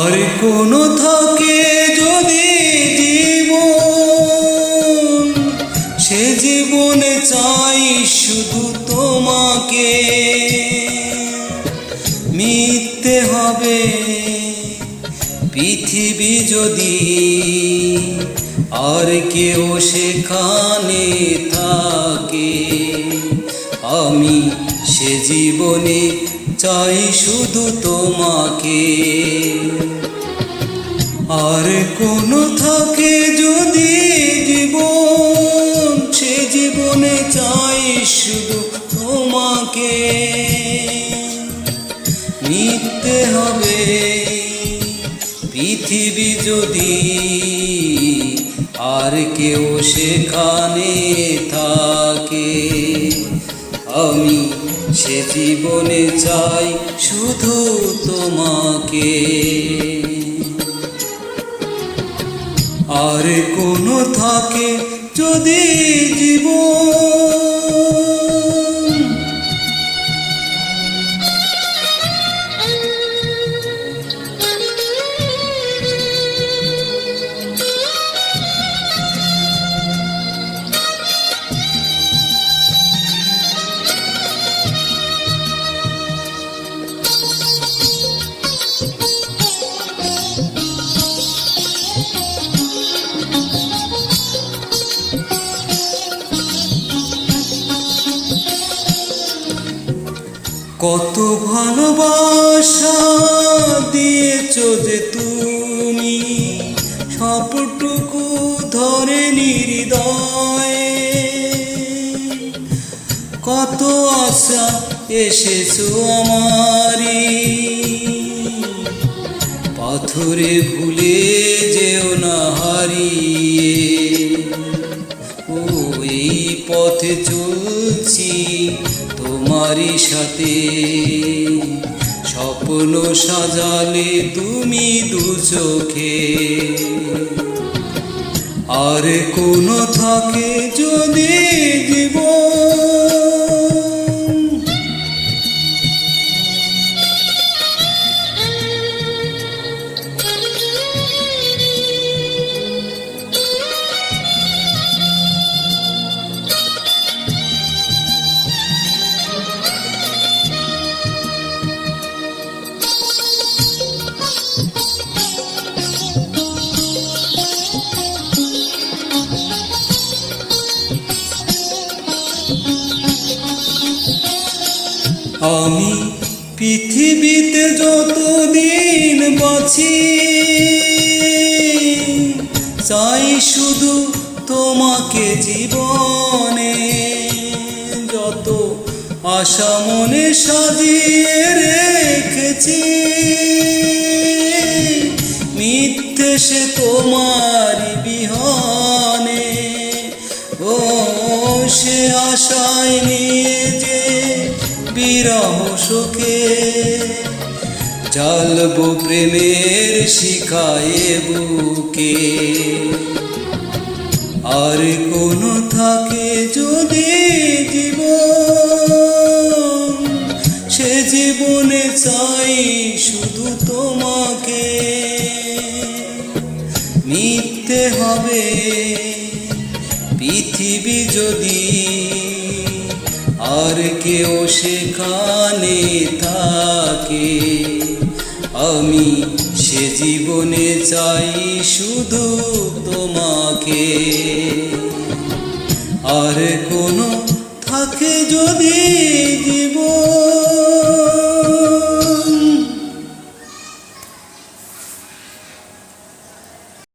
আর কোনো থাকে যদি জীবন, সে জীবনে চাই শুধু তোমাকে। মিথ্যে হবে পৃথিবী যদি, আর কেউ সেখানে থাকে। আমি সে জীবনে চাই শুধু তোমাকে। আর কোনো থাকে যদি জীবন, সে জীবনে চাই শুধু তোমাকে। মিথ্যে হবে পৃথিবী যদি, আর কেউ সেখানে থাকে। আমি সে জীবনে চাই শুধু তোমাকে। আর কোনো থাকে যদি জীবন, কত ভালোবাসা দিয়েছো যে তুমি, সবটুকু ধরে হৃদয়ে। কত আশা এসেছো আমারি, পাথরে ভুলে যেও না হারিয়ে। ও এই পথে চলছি তোমারই সাথে, স্বপ্ন সাজালে তুমি দু চোখে। আর কোনো থাকে যদি জীবন, আমি পৃথিবীতে যতদিন বাঁচি, চাই শুধু তোমাকে জীবনে। যত আশা মনে সাজিয়ে রেখেছি, মিথ্যে সে তোমারই বিহনে। ও সে আশায় নিয়ে যে বিরহ সুখে, জ্বালবো প্রেমের শিখায় বুকে। আর কোনো থাকে যদি জীবন, সে জীবনে চাই শুধু তোমাকে। মিথ্যে হবে পৃথিবী যদি, আর কেউ সেখানে থাকে। আমি সে জীবনে চাই শুধু তোমাকে। আর কোনো থাকে যদি